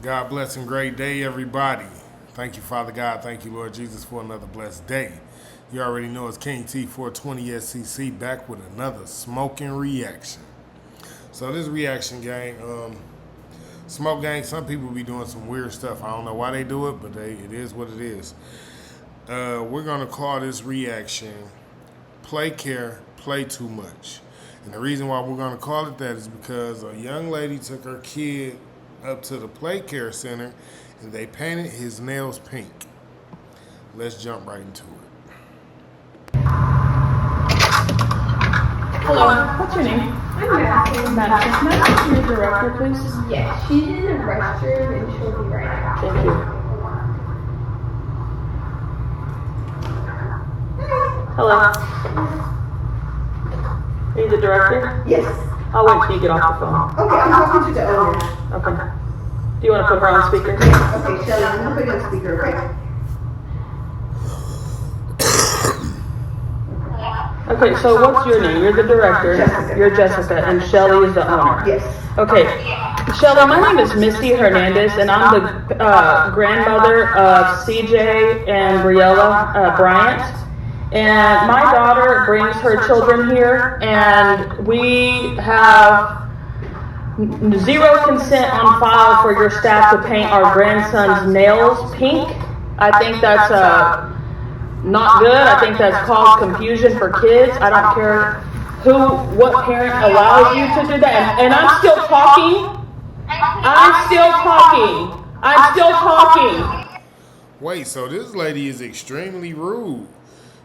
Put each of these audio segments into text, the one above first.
God bless and great day, everybody. Thank you, Father God. Thank you, Lord Jesus, for another blessed day. You already know it's KingT420SCC back with another smoking reaction. So this reaction, gang, smoke gang, some people be doing some weird stuff. I don't know why they do it, but it is what it is. We're going to call this reaction Plaiecare, Play Too Much. And the reason why we're going to call it that is because a young lady took her kid up to the Plaiecare center and they painted his nails pink. Let's jump right into it. Hello, what's your name? I'm Madison. Madison. Can I talk to your director, please? Yes, she's in the restroom and she'll be right out. Thank you. Hello. Are you the director? Yes. I'll wait till you get off the phone. Okay, I'm talking to the owner. Okay. Do you want to put her on speaker? Okay, Shelly, I'm gonna put you on speaker, okay? Okay, so what's your name? You're the director. Jessica. You're Jessica, and Shelly is the owner. Yes. Okay. Shelly, my name is Misty Hernandez, and I'm the grandmother of CJ and Briella Bryant. And my daughter brings her children here, and we have zero consent on file for your staff to paint our grandson's nails pink. I think that's not good. I think that's caused confusion for kids. I don't care what parent allows you to do that. And I'm still talking. I'm still talking. Wait, so this lady is extremely rude.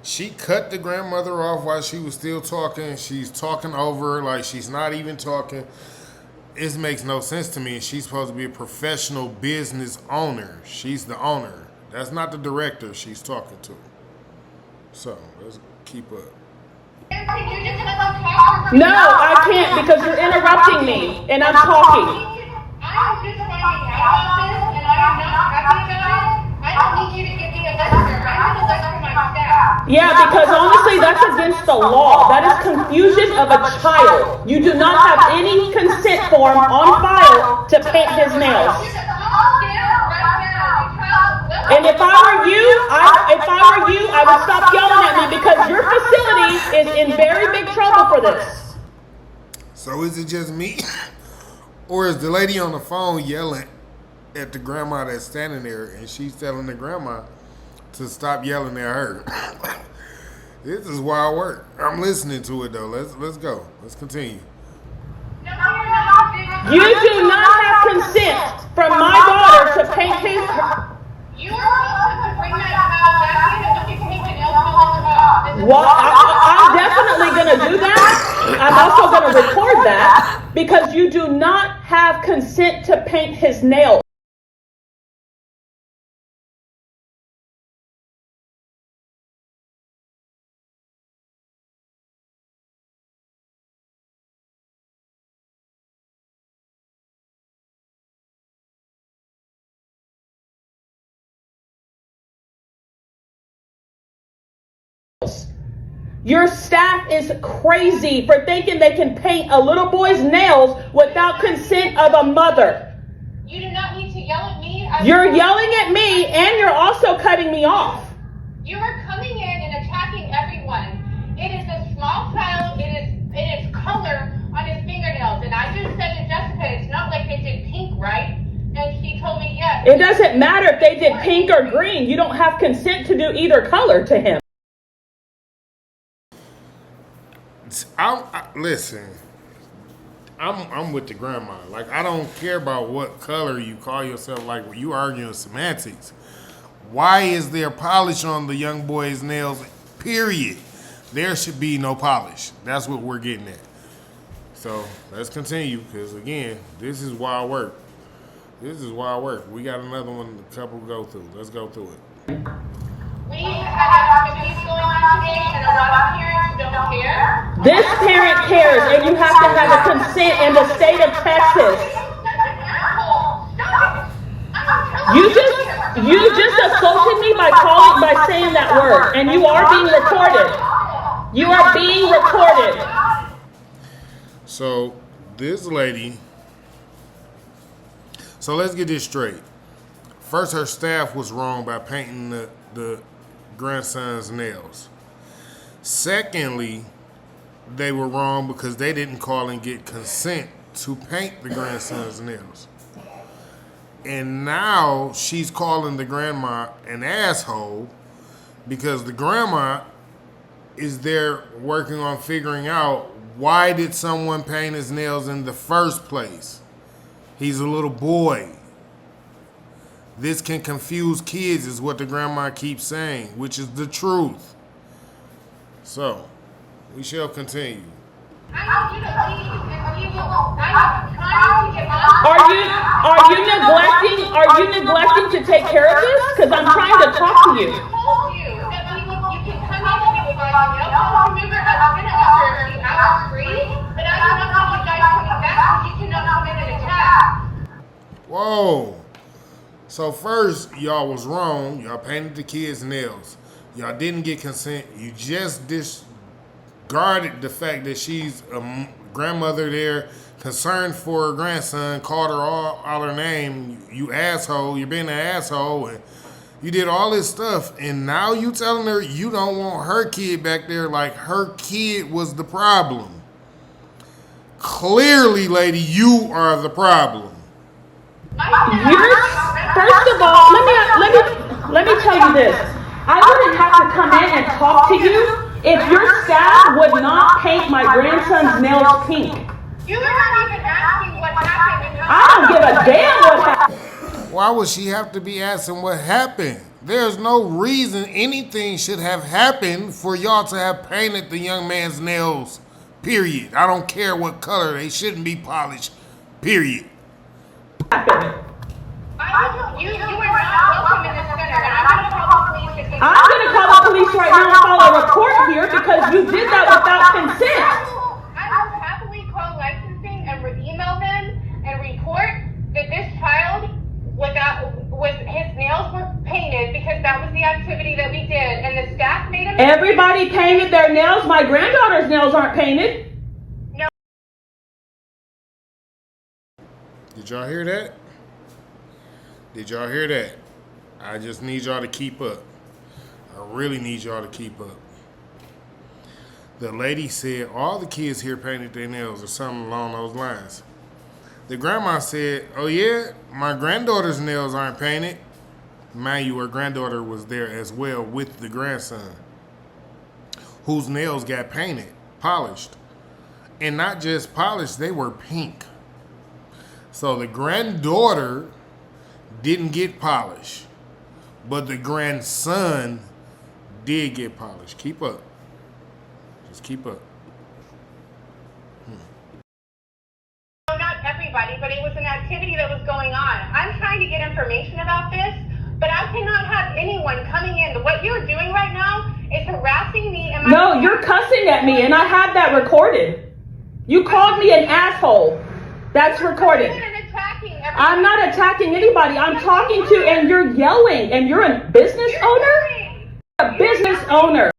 She cut the grandmother off while she was still talking. She's talking over her like she's not even talking. This makes no sense to me. She's supposed to be a professional business owner. She's the owner. That's not the director she's talking to. So, let's keep up. No, I can't because you're interrupting me and I'm talking. I'm just finding out about this and I'm not happy about it. I don't need you to give me a lecture. I'm going to lecture my staff. Yeah, because honestly, that's against the law. That is confusion of a child. You do not have any consent form on file to paint his nails. And if I were you, I would stop yelling at me because your facility is in very big trouble for this. So is it just me? Or is the lady on the phone yelling at the grandma that's standing there and she's telling the grandma to stop yelling at her? This is wild work. I'm listening to it though. Let's go. Let's continue. You do not have consent from my daughter to paint his. You are supposed to bring that child back in and look at pink and nails. Well, I'm definitely going to do that. I'm also going to record that because you do not have consent to paint his nails. Your staff is crazy for thinking they can paint a little boy's nails without consent of a mother. You do not need to yell at me. You're yelling at me and you're also cutting me off. You are coming in and attacking everyone. It is a small child. It is color on his fingernails. And I just said to Jessica, it's not like they did pink, right? And she told me yes. It doesn't matter if they did pink or green. You don't have consent to do either color to him. Listen, I'm with the grandma. Like, I don't care about what color you call yourself. Like, when you arguing semantics, why is there polish on the young boy's nails? Period. There should be no polish. That's what we're getting at. So let's continue, because again, this is wild work. We got another one the couple go through. Let's go through it. We have activities going on today and a lot of parents don't care. This parent cares, and you have to have a consent in the state of Texas. You just assaulted me by saying that word, and you are being recorded. You are being recorded. So this lady So let's get this straight. First, her staff was wrong by painting the grandson's nails. Secondly, they were wrong because they didn't call and get consent to paint the grandson's nails. And now she's calling the grandma an asshole because the grandma is there working on figuring out why did someone paint his nails in the first place. He's a little boy. This can confuse kids is what the grandma keeps saying, which is the truth. So, we shall continue. I need you to leave, and we will. I'm trying to get on. Are you neglecting to take care of this? Because I'm trying to talk to you. I told you that you can come in and we will buy you nail polish remover. I was gonna offer a few hours free, but I do not want you guys coming back because you cannot come in and attack. Whoa. So first, y'all was wrong. Y'all painted the kids' nails. Y'all didn't get consent. You just discarded the fact that she's a grandmother there, concerned for her grandson, called her all her name. You asshole. You're being an asshole. And you did all this stuff. And now you telling her you don't want her kid back there like her kid was the problem. Clearly, lady, you are the problem. First of all, let me tell you this. I wouldn't have to come in and talk to you if your staff would not paint my grandson's nails pink. You were not even asking what happened. I don't give a damn what happened. Why would she have to be asking what happened? There's no reason anything should have happened for y'all to have painted the young man's nails, period. I don't care what color. They shouldn't be polished, period. You were not welcome in this center, and I'm going to call the police. I'm going to call the police right now and file a report here because you did that without consent. I will happily call licensing and email them and report that this child with his nails were painted because that was the activity that we did, and the staff made him. Everybody painted their nails. My granddaughter's nails aren't painted. No. Did y'all hear that? Did y'all hear that? I just need y'all to keep up. I really need y'all to keep up. The lady said all the kids here painted their nails or something along those lines. The grandma said, oh yeah, my granddaughter's nails aren't painted. Mind you, her granddaughter was there as well with the grandson, whose nails got painted, polished. And not just polished, they were pink. So the granddaughter didn't get polished, but the grandson did get polished. Keep up. Just keep up. Not everybody, but it was an activity that was going on. I'm trying to get information about this, but I cannot have anyone coming in. What you're doing right now is harassing me and my... No, you're cussing at me, and I have that recorded. You called me an asshole. That's recorded. I'm not attacking anybody. I'm talking to, and you're yelling, and you're a business owner? A business owner.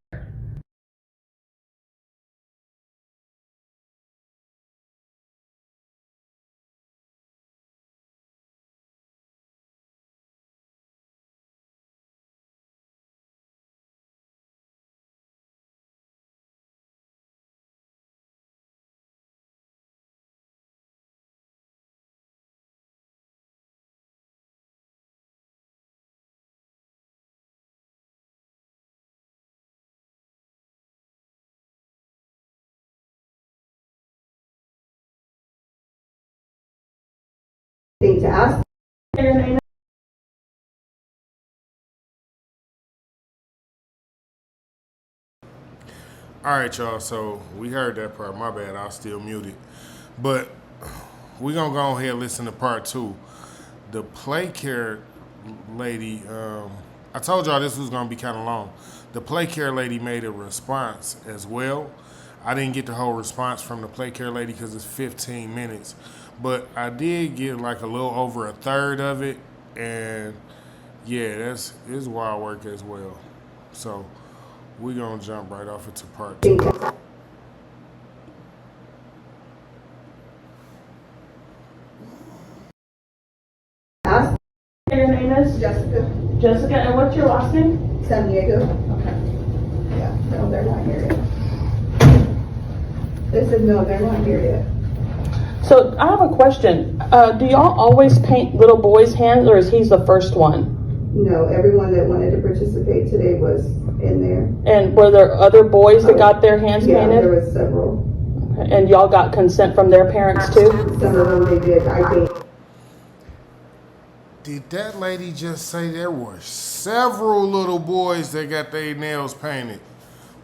Thing to ask. All right, y'all. So we heard that part. My bad. I was still muted. But we're going to go ahead and listen to part 2. The Plaiecare lady, I told y'all this was going to be kind of long. The Plaiecare lady made a response as well. I didn't get the whole response from the Plaiecare lady because it's 15 minutes. But I did get like a little over a third of it. And yeah, it's wild work as well. So we're going to jump right off into part 2. is? Jessica. Jessica, and what's your last name? San Diego. Okay. Yeah, no, they're not here yet. They said no, they're not here yet. So I have a question. Do y'all always paint little boys' hands, or is he the first one? No, everyone that wanted to participate today was in there. And were there other boys that got their hands Yeah, painted? there was several. And y'all got consent from their parents too? Some of them they did, I think. Did that lady just say there were several little boys that got their nails painted?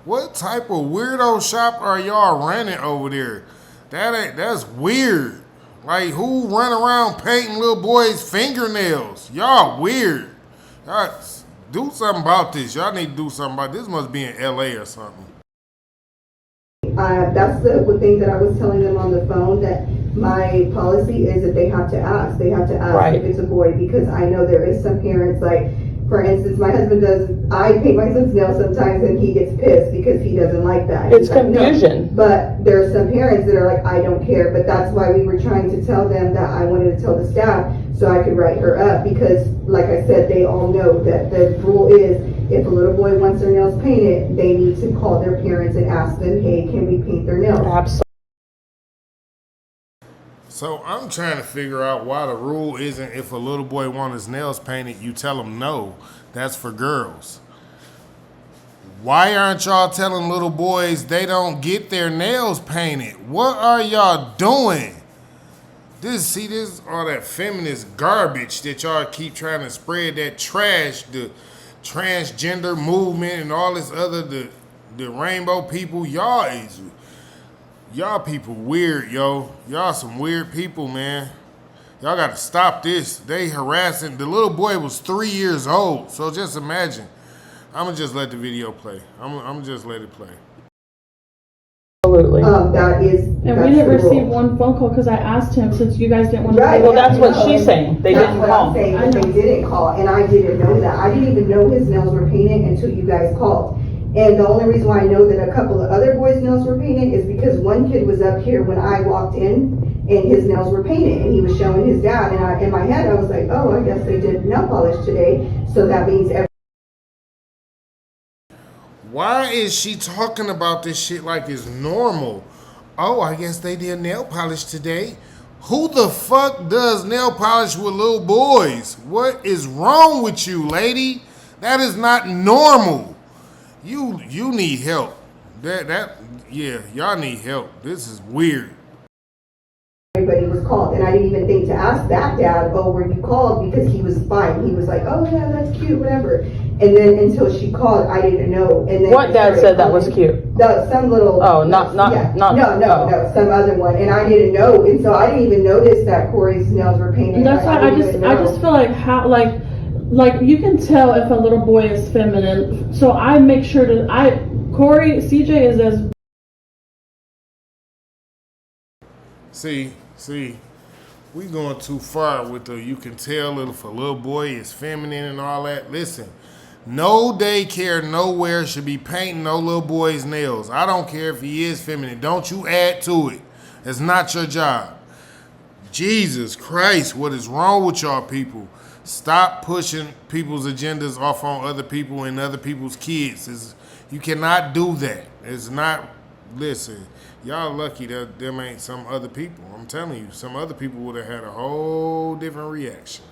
What type of weirdo shop are y'all renting over there? That's weird. Like, who run around painting little boys' fingernails? Y'all weird. Y'all do something about this. Y'all need to do something about this. Must be in LA or something. That's the thing that I was telling them on the phone, that my policy is that they have to ask. They have to ask Right. if it's a boy, because I know there is some parents, like, for instance, my husband I paint my son's nails sometimes and he gets pissed because he doesn't like that. It's He's like, "No." confusion. But there are some parents that are like, I don't care. But that's why we were trying to tell them that I wanted to tell the staff so I could write her up, because like I said, they all know that the rule is if a little boy wants their nails painted, they need to call their parents and ask them, hey, can we paint their nails? Absolutely. So I'm trying to figure out why the rule isn't if a little boy wants his nails painted, you tell him no, that's for girls. Why aren't y'all telling little boys they don't get their nails painted? What are y'all doing? This all that feminist garbage that y'all keep trying to spread, that trash, the transgender movement and all this other, the rainbow people. Y'all people weird, yo. Y'all some weird people, man. Y'all got to stop this. They harassing. The little boy was 3 years old, so just imagine. I'm going to just let the video play. I'm going to just let it play. Absolutely. That is. And that's we didn't the receive rule. one phone call because I asked him, since you guys didn't want to. Right. Well, that's what No, she's saying. They That's didn't what call. I'm saying, that they didn't call, and I didn't know that. I didn't even know his nails were painted until you guys called. And the only reason why I know that a couple of other boys' nails were painted is because one kid was up here when I walked in, and his nails were painted, and he was showing his dad. And in my head, I was like, oh, I guess they did nail polish today, so that means Why is she talking about this shit like it's normal? Oh, I guess they did nail polish today. Who the fuck does nail polish with little boys? What is wrong with you, lady? That is not normal. You need help. Yeah, y'all need help. This is weird. everybody was called, and I didn't even think to ask that dad, oh, were you called? Because he was fine. He was like, oh yeah, that's cute, whatever. And then until she called, I didn't know. And then What dad said that was cute? Some little. Oh, not. No, some other one, and I didn't know, and so I didn't even notice that Corey's nails were painted. And that's why I just feel like like you can tell if a little boy is feminine. So I make sure Corey, CJ is as. See, we going too far with the you can tell if a little boy is feminine and all that. Listen, no daycare nowhere should be painting no little boy's nails. I don't care if he is feminine. Don't you add to it. It's not your job. Jesus Christ, what is wrong with y'all people? Stop pushing people's agendas off on other people and other people's kids. You cannot do that. It's not, listen, y'all lucky that them ain't some other people. I'm telling you, some other people would have had a whole different reaction.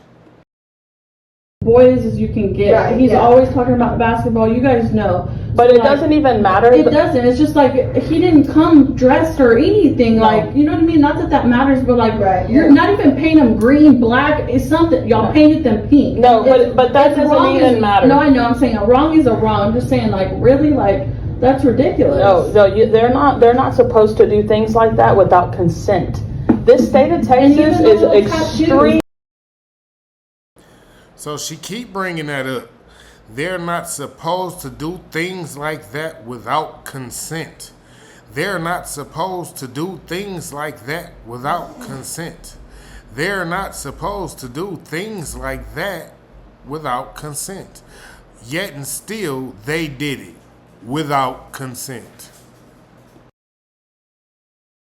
Boys as you can get. Right, He's yeah. always talking about basketball. You guys know. But So, it doesn't even matter. It doesn't. It's just like he didn't come dressed or anything. No. Like, you know what I mean? Not that matters, but like Right, you're yeah. not even painting them green, black. It's something y'all painted them pink. No, It's- but that it's doesn't wrong even is- matter. No, I know. I'm saying a wrong is a wrong. I'm just saying, like, really, like that's ridiculous. They're not supposed to do things like that without consent. This state of And even Texas the is little extreme. So she keep bringing that up. They're not supposed to do things like that without consent. They're not supposed to do things like that without consent. They're not supposed to do things like that without consent. Yet and still, they did it without consent.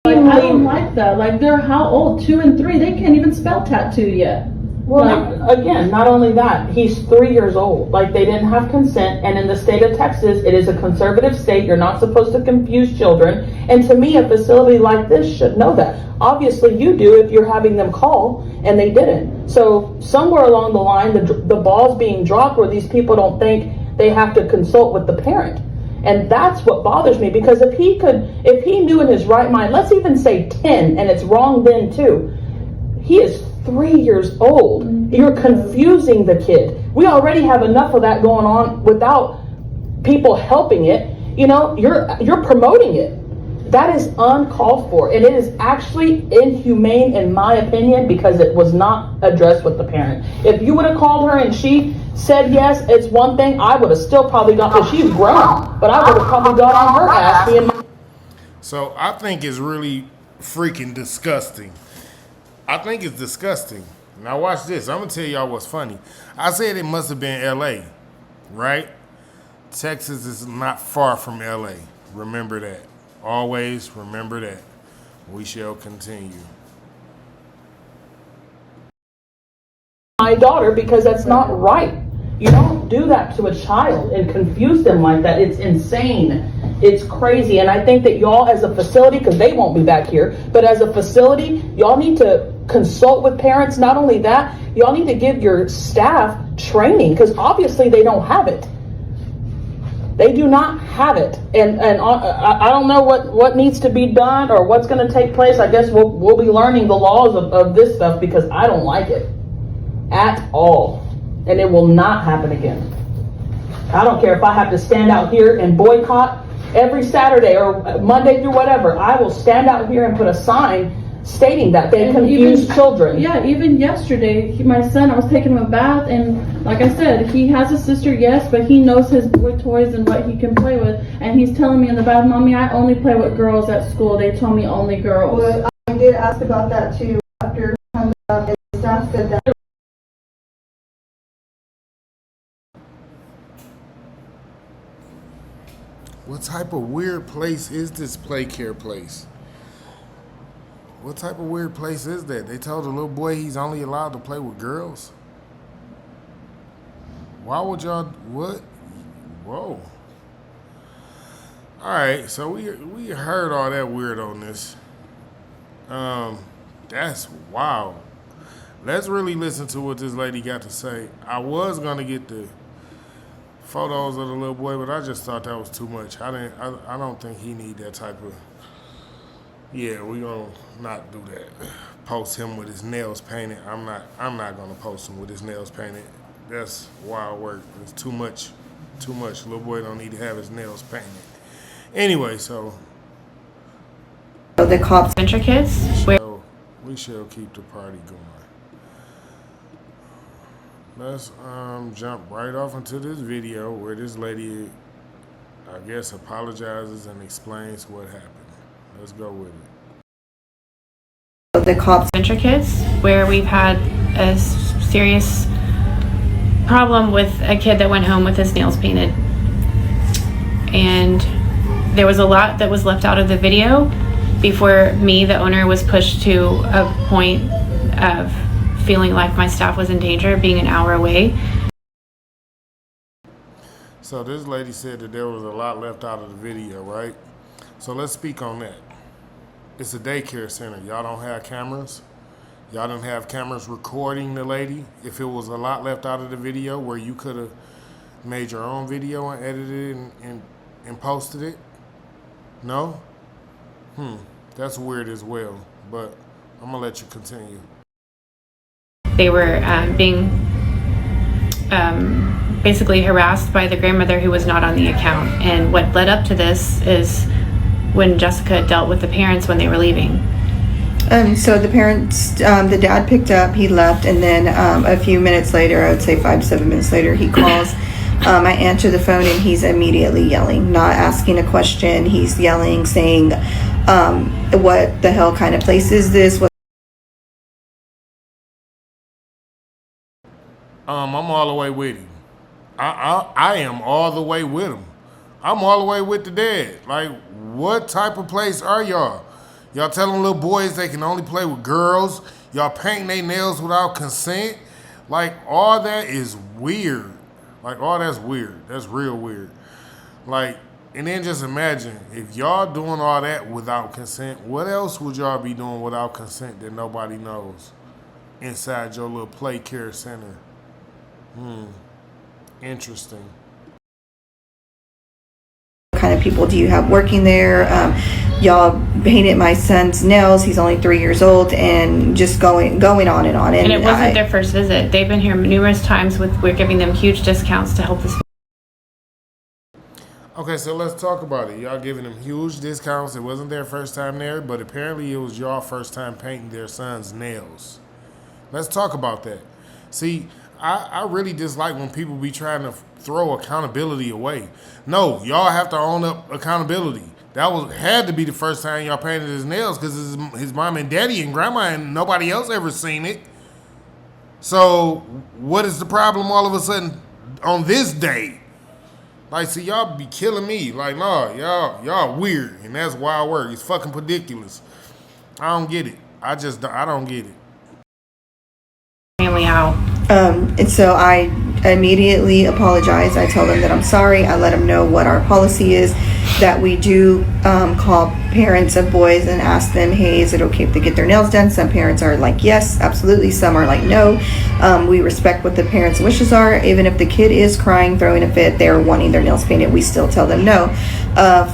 Like, I don't like that. Like, they're how old? 2 and 3. They can't even spell tattoo yet. Well, again, not only that, he's 3 years old. Like, they didn't have consent, and in the state of Texas, it is a conservative state. You're not supposed to confuse children. And to me, a facility like this should know that. Obviously, you do if you're having them call, and they didn't. So somewhere along the line, the ball's being dropped where these people don't think they have to consult with the parent. And that's what bothers me, because if he knew in his right mind, let's even say 10, and it's wrong then too, he is 3 years old. You're confusing the kid. We already have enough of that going on without people helping it. You know, you're promoting it. That is uncalled for, and it is actually inhumane in my opinion, because it was not addressed with the parent. If you would have called her and she said yes, it's one thing, I would have still probably gone, because she's grown, but I would have probably got on her ass being my... So I think it's really freaking disgusting. I think it's disgusting. Now watch this. I'm going to tell y'all what's funny. I said it must have been L.A., right? Texas is not far from L.A. Remember that. Always remember that. We shall continue. My daughter, because that's not right. You don't do that to a child and confuse them like that. It's insane. It's crazy. And I think that y'all as a facility, because they won't be back here, but as a facility, y'all need to consult with parents. Not only that, y'all need to give your staff training, because obviously they don't have it. They do not have it. And I don't know what needs to be done or what's going to take place. I guess we'll be learning the laws of this stuff, because I don't like it at all. And it will not happen again. I don't care if I have to stand out here and boycott every Saturday or Monday through whatever. I will stand out here and put a sign stating that they confuse children. Yeah, even yesterday, my son, I was taking him a bath, and like I said, he has a sister, yes, but he knows his boy toys and what he can play with. And he's telling me in the bath, Mommy, I only play with girls at school. They told me only girls. Well, I did ask about that too after coming up, and staff said that. What type of weird place is this Plaiecare place? What type of weird place is that? They told the little boy he's only allowed to play with girls? Why would y'all, what? Whoa. Alright, so we heard all that weirdness. That's wild. Let's really listen to what this lady got to say. I was gonna get the photos of the little boy, but I just thought that was too much. I don't think he need that type of... Yeah, we gonna not do that. Post him with his nails painted. I'm not gonna post him with his nails painted. That's wild work. It's too much. Too much. Little boy don't need to have his nails painted. Anyway, so the cops enter kids. So we shall keep the party going. Let's jump right off into this video where this lady, I guess, apologizes and explains what happened. Let's go with it. The cops enter kids, where we've had a serious problem with a kid that went home with his nails painted. And there was a lot that was left out of the video before me, the owner, was pushed to a point of feeling like my staff was in danger, being an hour away. So this lady said that there was a lot left out of the video, right? So let's speak on that. It's a daycare center. Y'all don't have cameras? Y'all don't have cameras recording the lady? If it was a lot left out of the video where you could have made your own video and edited it and posted it? No? That's weird as well, but I'm gonna let you continue. They were being basically harassed by the grandmother who was not on the account. And what led up to this is when Jessica dealt with the parents when they were leaving. So the parents, the dad picked up, he left, and then a few minutes later, I would say 5 to 7 minutes later, he calls. I answer the phone and he's immediately yelling, not asking a question. He's yelling, saying, what the hell kind of place is this? I'm all the way with him. I am all the way with him. I'm all the way with the dad. Like, what type of place are y'all? Y'all telling little boys they can only play with girls. Y'all painting their nails without consent. Like, all that is weird. Like, all that's weird. That's real weird. Like, and then just imagine, if y'all doing all that without consent, what else would y'all be doing without consent that nobody knows inside your little Plaiecare center? Interesting. What kind of people do you have working there? Y'all painted my son's nails. He's only 3 years old, and just going on and on. And it wasn't their first visit. They've been here numerous times. We're giving them huge discounts to help this. Okay, so let's talk about it. Y'all giving them huge discounts. It wasn't their first time there, but apparently it was y'all first time painting their son's nails. Let's talk about that. See, I really dislike when people be trying to throw accountability away. No, y'all have to own up accountability. That had to be the first time y'all painted his nails, because his mom and daddy and grandma and nobody else ever seen it. So what is the problem all of a sudden on this day? Like, see, y'all be killing me. Like, no, y'all weird, and that's wild work. It's fucking ridiculous. I don't get it. I don't get it. Family out. And so I immediately apologize. I tell them that I'm sorry. I let them know what our policy is, that we do call parents of boys and ask them, hey, is it okay if they get their nails done? Some parents are like, yes, absolutely. Some are like, no. We respect what the parents' wishes are. Even if the kid is crying, throwing a fit, they're wanting their nails painted, we still tell them no.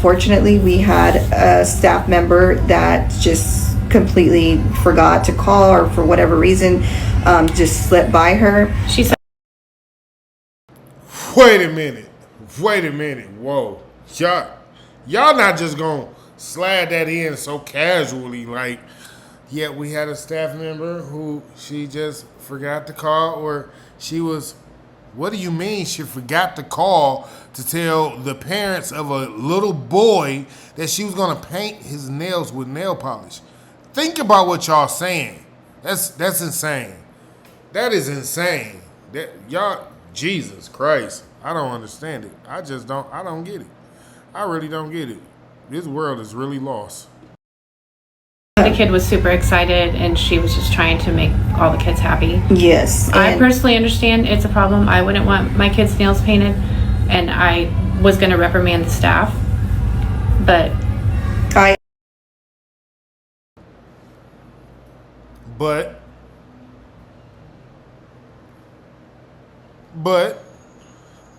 Fortunately, we had a staff member that just completely forgot to call, or for whatever reason, just slipped by her. She said, Wait a minute. Whoa. Y'all not just gonna slide that in so casually. Like, yeah, we had a staff member who she just forgot to call, or she was, what do you mean she forgot to call to tell the parents of a little boy that she was gonna paint his nails with nail polish? Think about what y'all saying. That's insane. That is insane. That y'all, Jesus Christ. I don't understand it. I don't get it. I really don't get it. This world is really lost. the kid was super excited and she was just trying to make all the kids happy. Yes. I personally understand it's a problem. I wouldn't want my kids' nails painted, and I was going to reprimand the staff, but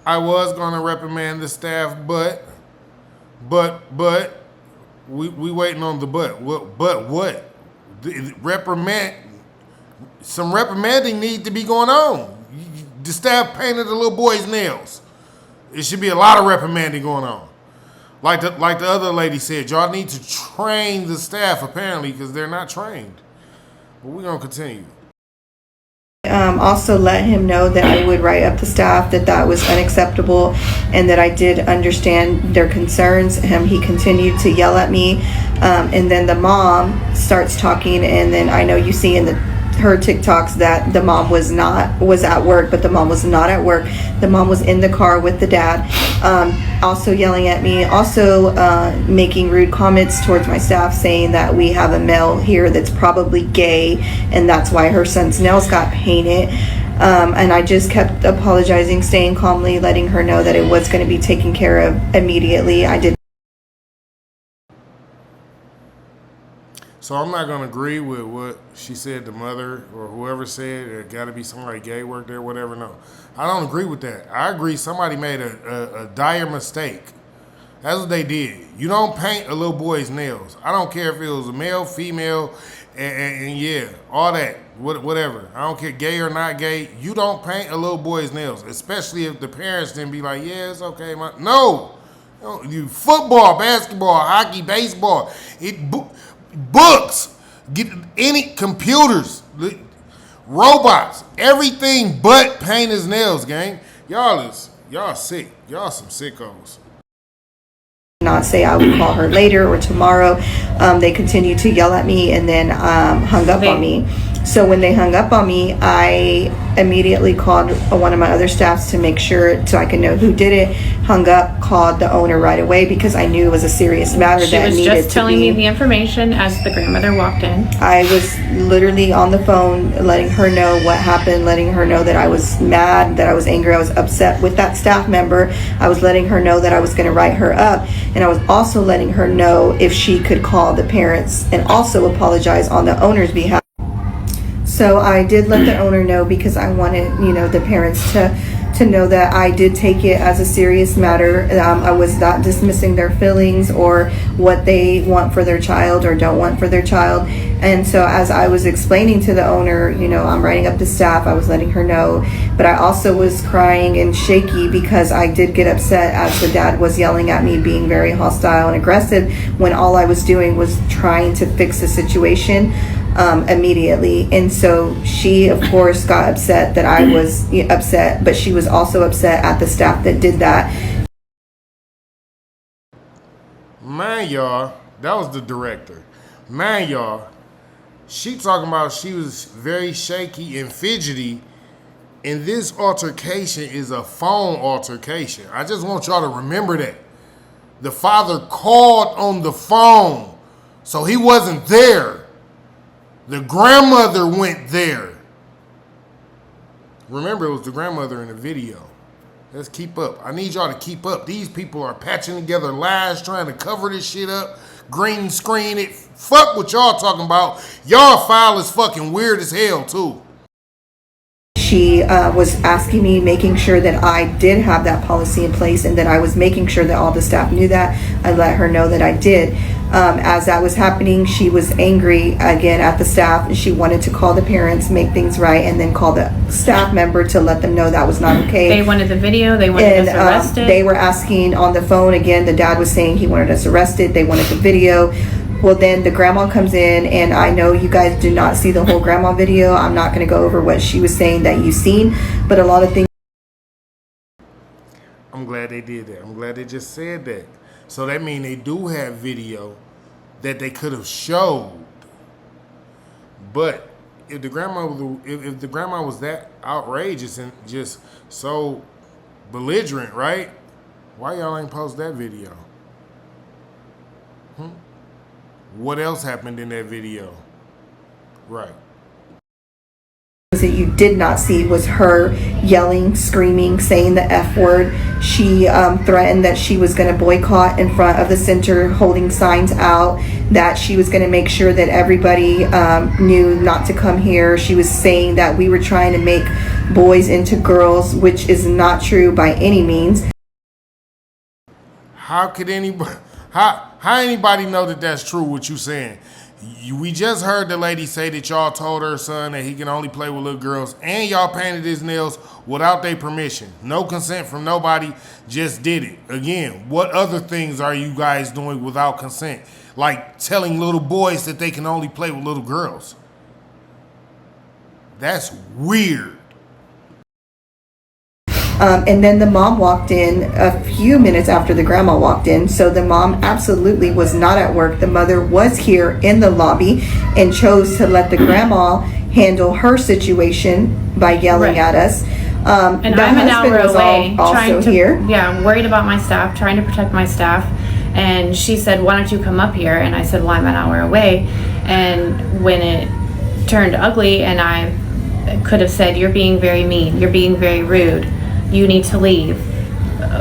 I was gonna reprimand the staff, but we waiting on the but. What? Some reprimanding need to be going on. The staff painted the little boy's nails. It should be a lot of reprimanding going on. Like the other lady said, y'all need to train the staff apparently, because they're not trained. But we're gonna continue. Also let him know that I would write up the staff, that was unacceptable, and that I did understand their concerns. He continued to yell at me, and then the mom starts talking, and then I know you see in her TikToks that the mom was at work, but the mom was not at work. The mom was in the car with the dad, also yelling at me, also making rude comments towards my staff, saying that we have a male here that's probably gay, and that's why her son's nails got painted. And I just kept apologizing, staying calmly, letting her know that it was going to be taken care of immediately. I did. So I'm not going to agree with what she said, the mother or whoever said there got to be somebody gay work there, whatever. No, I don't agree with that. I agree somebody made a dire mistake. That's what they did. You don't paint a little boy's nails. I don't care if it was a male, female, and yeah, all that, whatever. I don't care, gay or not gay. You don't paint a little boy's nails, especially if the parents didn't be like, yeah, it's okay. No, you football, basketball, hockey, baseball, books, get any computers, robots, everything but paint his nails, gang. Y'all sick. Y'all some sickos. Not say I would call her later or tomorrow. They continued to yell at me and then hung up on me. So when they hung up on me, I immediately called one of my other staffs to make sure, so I could know who did it. Hung up, called the owner right away because I knew it was a serious matter She that was needed just to telling be. me the information as the grandmother walked in. I was literally on the phone letting her know what happened, letting her know that I was mad, that I was angry, I was upset with that staff member. I was letting her know that I was going to write her up, and I was also letting her know if she could call the parents and also apologize on the owner's behalf. So I did let the owner know because I wanted, the parents to know that I did take it as a serious matter. I was not dismissing their feelings or what they want for their child or don't want for their child. And so as I was explaining to the owner, I'm writing up the staff, I was letting her know, but I also was crying and shaky because I did get upset as the dad was yelling at me, being very hostile and aggressive, when all I was doing was trying to fix the situation immediately. And so she, of course, got upset that I was upset, but she was also upset at the staff that did that. Man, y'all, that was the director. Man, y'all, she talking about she was very shaky and fidgety, and this altercation is a phone altercation. I just want y'all to remember that. The father called on the phone, so he wasn't there. The grandmother went there. Remember, it was the grandmother in the video. Let's keep up. I need y'all to keep up. These people are patching together lies, trying to cover this shit up, green screen it. Fuck what y'all talking about. Y'all file is fucking weird as hell, too. She was asking me, making sure that I did have that policy in place and that I was making sure that all the staff knew that. I let her know that I did. As that was happening, she was angry again at the staff, and she wanted to call the parents, make things right, and then call the staff member to let them know that was not okay. They wanted the video, they wanted us arrested. They were asking on the phone again, the dad was saying he wanted us arrested, they wanted the video. Well, then the grandma comes in, and I know you guys do not see the whole grandma video. I'm not going to go over what she was saying that you've seen, but a lot of things. I'm glad they did that. I'm glad they just said that. So that means they do have video that they could have showed. But if the grandma was that outrageous and just so belligerent, right? Why y'all ain't post that video? What else happened in that video? Right. That you did not see was her yelling, screaming, saying the F word. She threatened that she was going to boycott in front of the center, holding signs out that she was going to make sure that everybody knew not to come here. She was saying that we were trying to make boys into girls, which is not true by any means. How could anybody... How anybody know that that's true, what you saying? We just heard the lady say that y'all told her son that he can only play with little girls, and y'all painted his nails without their permission. No consent from nobody, just did it. Again, what other things are you guys doing without consent? Like telling little boys that they can only play with little girls. That's weird. And then the mom walked in a few minutes after the grandma walked in. So the mom absolutely was not at work. The mother was here in the lobby and chose to let the grandma handle her situation by yelling at us. And I'm an hour away, trying to, here. Yeah, worried about my staff, trying to protect my staff. And she said, "Why don't you come up here?" And I said, "Well, I'm an hour away." And when it turned ugly, and I could have said, "You're being very mean. You're being very rude. You need to leave.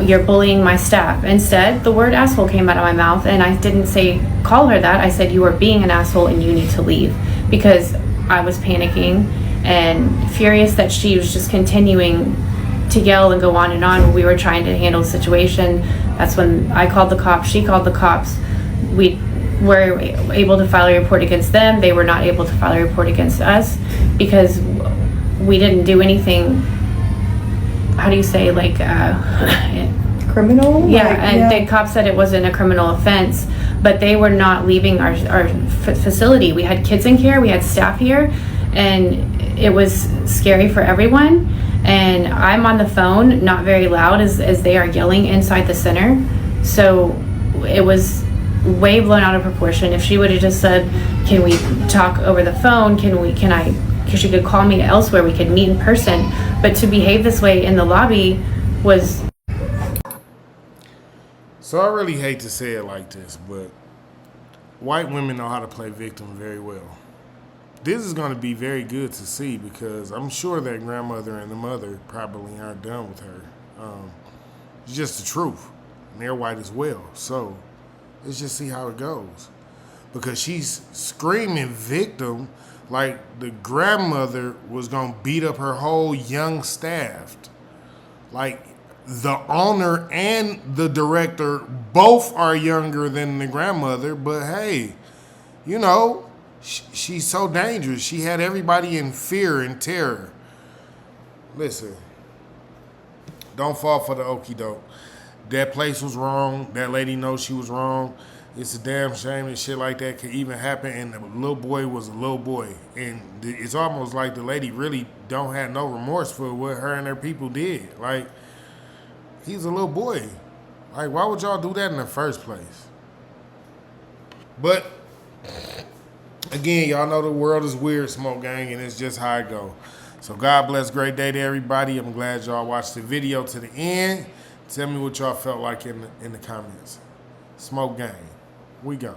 You're bullying my staff." Instead, the word asshole came out of my mouth, and I didn't say call her that. I said, "You are being an asshole and you need to leave," because I was panicking and furious that she was just continuing to yell and go on and on when we were trying to handle the situation. That's when I called the cops, she called the cops. We were able to file a report against them. They were not able to file a report against us because we didn't do anything. How do you say, like, criminal? Yeah, the cops said it wasn't a criminal offense, but they were not leaving our facility. We had kids in care, we had staff here, and it was scary for everyone. And I'm on the phone, not very loud, as they are yelling inside the center. So it was way blown out of proportion. If she would have just said, "Can we talk over the phone? Can because she could call me elsewhere. We could meet in person. But to behave this way in the lobby was... So I really hate to say it like this, but white women know how to play victim very well. This is going to be very good to see because I'm sure that grandmother and the mother probably aren't done with her. It's just the truth. And they're white as well. So let's just see how it goes. Because she's screaming victim like the grandmother was going to beat up her whole young staff. Like the owner and the director both are younger than the grandmother. But hey, you know, she's so dangerous. She had everybody in fear and terror. Listen, don't fall for the okie doke. That place was wrong. That lady knows she was wrong. It's a damn shame that shit like that could even happen. And the little boy was a little boy. And it's almost like the lady really don't have no remorse for what her and her people did. Like, he's a little boy. Like, why would y'all do that in the first place? But again, y'all know the world is weird, Smoke Gang, and it's just how it go. So God bless. Great day to everybody. I'm glad y'all watched the video to the end. Tell me what y'all felt like in the comments. Smoke Gang, we gone.